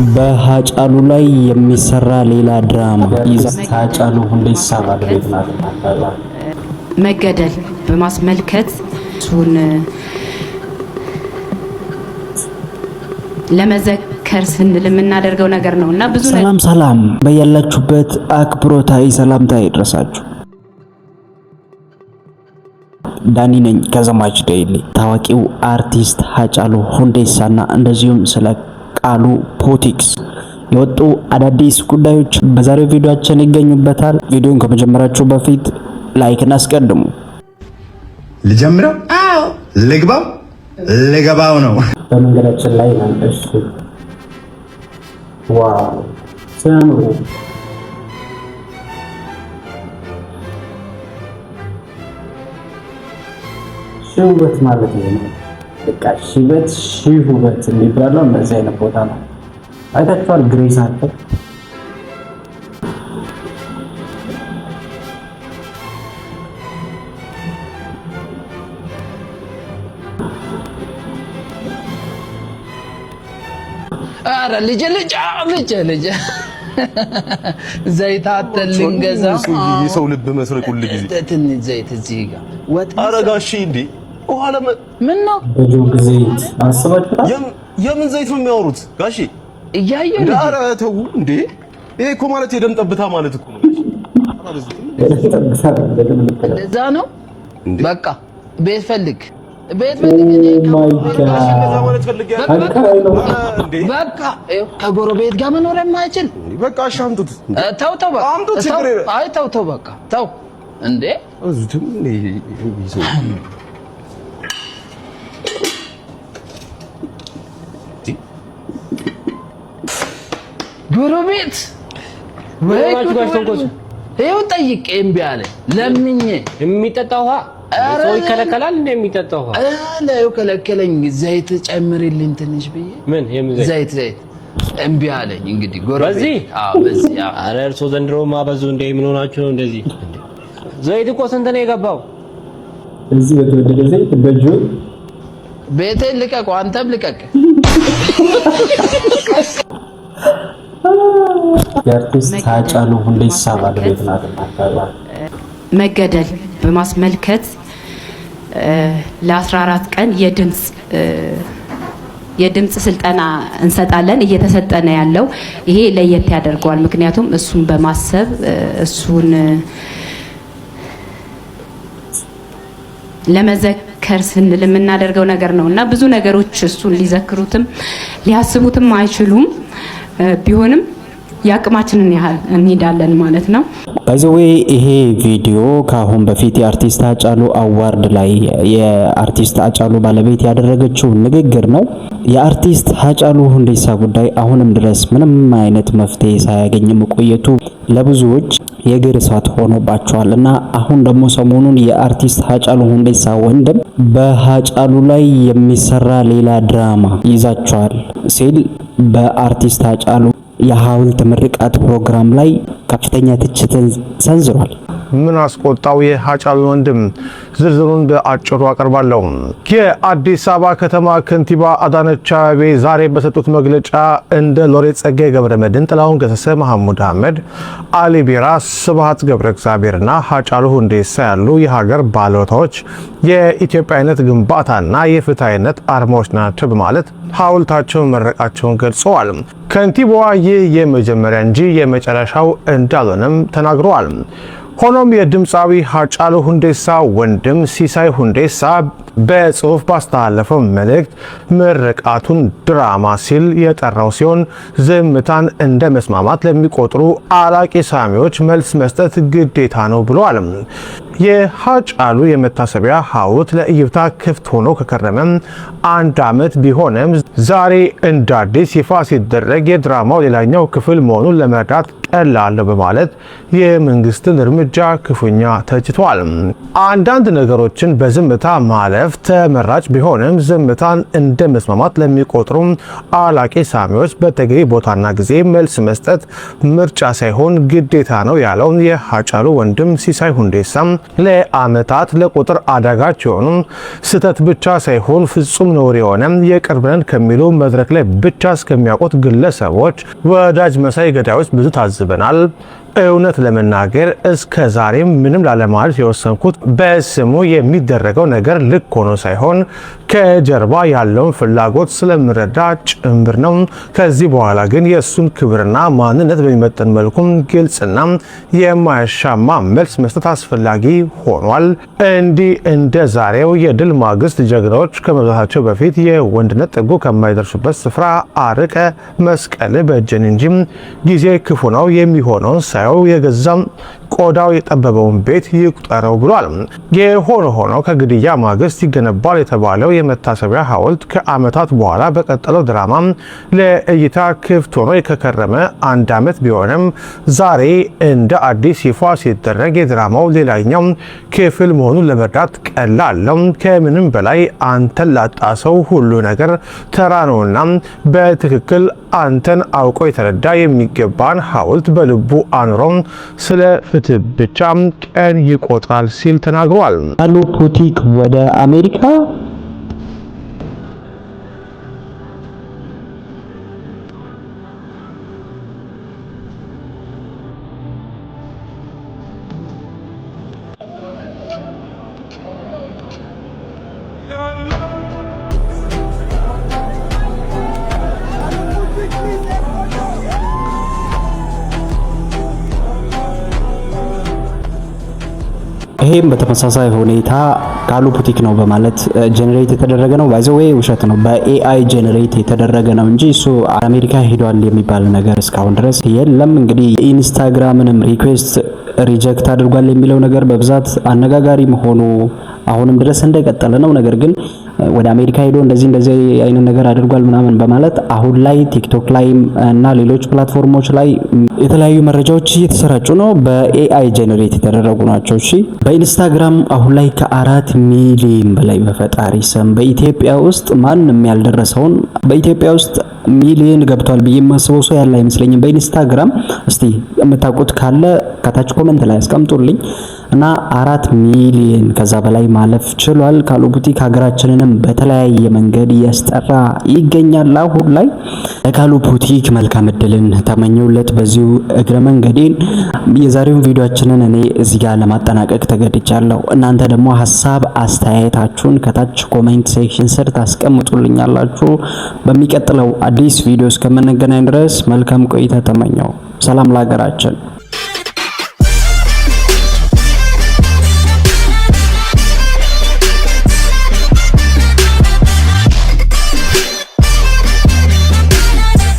በሃጫሉ ላይ የሚሰራ ሌላ ድራማ ሃጫሉ ሁንዴሳ ባለቤት ናት። መገደል በማስመልከት እሱን ለመዘከር ስንል የምናደርገው ነገር ነውና ብዙ ሰላም በያላችሁበት አክብሮታዊ ሰላምታ ይድረሳችሁ። ዳኒ ነኝ ከዘማች ዴይሊ። ታዋቂው አርቲስት ሃጫሉ ሁንዴሳና እንደዚሁም ስለ ቃሉ ፖቲክስ የወጡ አዳዲስ ጉዳዮች በዛሬው ቪዲዮአችን ይገኙበታል። ቪዲዮን ከመጀመራችሁ በፊት ላይክ እናስቀድሙ። ልጀምረው? አዎ። ልግባው? ልገባው ነው። በመንገዳችን ላይ ናንተሽ ዋው ሲያምሩ ሽውበት ማለት ነው። በቃ ሽበት ሽውበት የሚባለው እንደዚህ አይነት ቦታ ነው። አይታችኋል? ግሬስ አለ አረ ልጅ ዘይት አተልን ገዛ የሰው ልብ መስረቅ ሁሉ ጊዜ ትንሽ ዘይት እዚህ ጋር ወጥ አረጋሽ እንዴ በኋላ ምን ነው በጆግ ዘይት አስባችሁታል? የምን ዘይት ነው የሚያወሩት ጋሺ? እያየሁ ነው። ኧረ ተው እንዴ! ይሄ እኮ ማለት የደም ጠብታ ማለት እኮ ነው። ለዛ ነው በቃ ቤት ፈልግ በቃ ከጎረቤት ጋር መኖር የማይችል በቃ አሻምጡት። ተው በቃ አምጡት። አይ ተው በቃ ተው እንዴ እዙትም ይዘው ጎረቤት ወይስ ተንቆስ ይኸው ጠይቄ እምቢ አለ። ለምኜ የሚጠጣ ውሃ ሰው ይከለከላል እንዴ? የሚጠጣ ውሃ አለው ከለከለኝ። ዘይት ጨምርልኝ ትንሽ ብዬ ምን ዘይት እምቢ አለኝ። እንግዲህ ጎረቤት በዚህ ኧረ እርሶ ዘንድሮ ማበዙ እንደ ምን ሆናችሁ ነው እንደዚህ? ዘይት እኮ ስንት ነው የገባው? እዚህ በተወደደ ዘይት በጆ ቤቴን ልቀቁ፣ አንተም ልቀቅ። የአርቲስት ሃጫሉ ሁንዴሳ ባለቤት ናት። መገደል በማስመልከት ለ14 ቀን የድምጽ ስልጠና እንሰጣለን። እየተሰጠነ ያለው ይሄ ለየት ያደርገዋል። ምክንያቱም እሱን በማሰብ እሱን ለመዘከር ስንል የምናደርገው ነገር ነውና ብዙ ነገሮች እሱን ሊዘክሩትም ሊያስቡትም አይችሉም። ቢሆንም ያቅማችንን ያህል እንሄዳለን ማለት ነው። ባይዘዌ ይሄ ቪዲዮ ከአሁን በፊት የአርቲስት ሃጫሉ አዋርድ ላይ የአርቲስት ሃጫሉ ባለቤት ያደረገችው ንግግር ነው። የአርቲስት ሃጫሉ ሁንዴሳ ጉዳይ አሁንም ድረስ ምንም አይነት መፍትሄ ሳያገኝ መቆየቱ ለብዙዎች የእግር እሳት ሆኖባቸዋል እና አሁን ደግሞ ሰሞኑን የአርቲስት ሃጫሉ ሁንዴሳ ወንድም በሃጫሉ ላይ የሚሰራ ሌላ ድራማ ይዛቸዋል ሲል በአርቲስት ሃጫሉ የሐውልት ምርቃት ፕሮግራም ላይ ከፍተኛ ትችትን ሰንዝሯል። ምን አስቆጣው የሃጫሉ ወንድም? ዝርዝሩን በአጭሩ አቀርባለሁ። የአዲስ አበባ ከተማ ከንቲባ አዳነች አቤቤ ዛሬ በሰጡት መግለጫ እንደ ሎሬት ጸጋዬ ገብረመድህን፣ ጥላሁን ገሰሰ፣ መሐሙድ አህመድ፣ አሊ ቢራ፣ ስብሐት ገብረ እግዚአብሔርና ሃጫሉ ሁንዴሳ ያሉ የሀገር ባለውለታዎች የኢትዮጵያዊነት ግንባታና የፍትሃዊነት አርማዎች ናቸው በማለት ሐውልታቸውን መረቃቸውን ገልጸዋል። ከንቲባዋ ይህ የመጀመሪያ እንጂ የመጨረሻው እንዳልሆነም ተናግረዋል። ሆኖም የድምፃዊ ሃጫሉ ሁንዴሳ ወንድም ሲሳይ ሁንዴሳ በጽሁፍ ባስተላለፈው መልእክት ምርቃቱን ድራማ ሲል የጠራው ሲሆን ዝምታን እንደ መስማማት ለሚቆጥሩ አላቂ ሳሚዎች መልስ መስጠት ግዴታ ነው ብለዋል። የሃጫሉ የመታሰቢያ ሐውልት ለእይታ ክፍት ሆኖ ከከረመ 1 ዓመት ቢሆንም ዛሬ እንደ አዲስ ይፋ ሲደረግ የድራማው ሌላኛው ክፍል መሆኑን ለመረዳት ቀላል ነው በማለት የመንግስትን እርምጃ ክፉኛ ተችቷል። አንዳንድ ነገሮችን በዝምታ ማለፍ ተመራጭ ቢሆንም ዝምታን እንደ መስማማት ለሚቆጥሩ አላቂ ሳሚዎች በተገቢ ቦታና ጊዜ መልስ መስጠት ምርጫ ሳይሆን ግዴታ ነው ያለው የሃጫሉ ወንድም ሲሳይ ሁንዴሳ ለአመታት ለቁጥር አዳጋች የሆኑ ስህተት ብቻ ሳይሆን ፍጹም ነውር የሆነ የቅርብ ነን ከሚሉ መድረክ ላይ ብቻ እስከሚያውቁት ግለሰቦች ወዳጅ መሳይ ገዳዮች ብዙ ታዝበናል። እውነት ለመናገር እስከ ዛሬም ምንም ላለማለት የወሰንኩት በስሙ የሚደረገው ነገር ልክ ሆኖ ሳይሆን ከጀርባ ያለውን ፍላጎት ስለምረዳ ጭምር ነው። ከዚህ በኋላ ግን የእሱን ክብርና ማንነት በሚመጥን መልኩ ግልጽና የማያሻማ መልስ መስጠት አስፈላጊ ሆኗል። እንዲህ እንደ ዛሬው የድል ማግስት ጀግናዎች ከመብዛታቸው በፊት የወንድነት ጥጉ ከማይደርሱበት ስፍራ አርቀ መስቀል በእጅን እንጂ ጊዜ ክፉ ነው የሚሆነውን የገዛም ቆዳው የጠበበውን ቤት ይቁጠረው ብሏል። የሆነ ሆኖ ከግድያ ማግስት ይገነባል የተባለው የመታሰቢያ ሐውልት ከዓመታት በኋላ በቀጠለው ድራማ ለእይታ ክፍት ሆኖ የከረመ አንድ ዓመት ቢሆንም ዛሬ እንደ አዲስ ይፋ ሲደረግ የድራማው ሌላኛው ክፍል መሆኑን ለመርዳት ቀላል ነው። ከምንም በላይ አንተን ላጣ ሰው ሁሉ ነገር ተራ ነውና በትክክል አንተን አውቆ የተረዳ የሚገባን ሐውልት በልቡ አኑሮ ስለ ፍትህ ብቻ ቀን ይቆጥራል ሲል ተናግሯል። ሃጫሉ ፑቲክ ወደ አሜሪካ ይሄም በተመሳሳይ ሁኔታ ሃጫሉ ፑቲክ ነው በማለት ጀነሬት የተደረገ ነው። ባይ ዘ ዌይ ውሸት ነው። በኤአይ ጀነሬት የተደረገ ነው እንጂ እሱ አሜሪካ ሄዷል የሚባል ነገር እስካሁን ድረስ የለም። እንግዲህ ኢንስታግራምንም ሪኩዌስት ሪጀክት አድርጓል የሚለው ነገር በብዛት አነጋጋሪ መሆኑ አሁንም ድረስ እንደቀጠለ ነው። ነገር ግን ወደ አሜሪካ ሄዶ እንደዚህ አይነት ነገር አድርጓል ምናምን በማለት አሁን ላይ ቲክቶክ ላይ እና ሌሎች ፕላትፎርሞች ላይ የተለያዩ መረጃዎች እየተሰራጩ ነው። በኤአይ ጀነሬት የተደረጉ ናቸው። እሺ በኢንስታግራም አሁን ላይ ከ4 ሚሊዮን በላይ በፈጣሪ ስም በኢትዮጵያ ውስጥ ማንም ያልደረሰውን በኢትዮጵያ ውስጥ ሚሊዮን ገብቷል ብዬ የማስበው ሰው ያለ አይመስለኝም በኢንስታግራም። እስቲ የምታውቁት ካለ ከታች ኮሜንት ላይ አስቀምጡልኝ። እና 4 ሚሊዮን ከዛ በላይ ማለፍ ችሏል። ሃጫሉ ፑቲክ ሀገራችንንም በተለያየ መንገድ እያስጠራ ይገኛል። አሁን ላይ ለሃጫሉ ፑቲክ መልካም እድልን ተመኘውለት በዚሁ እግረ መንገዴን የዛሬውን ቪዲዮአችንን እኔ እዚህ ጋር ለማጠናቀቅ ተገድቻለሁ። እናንተ ደግሞ ሀሳብ አስተያየታችሁን ከታች ኮሜንት ሴክሽን ስር ታስቀምጡልኛላችሁ። በሚቀጥለው አዲስ ቪዲዮ እስከምንገናኝ ድረስ መልካም ቆይታ ተመኘው። ሰላም ለሀገራችን።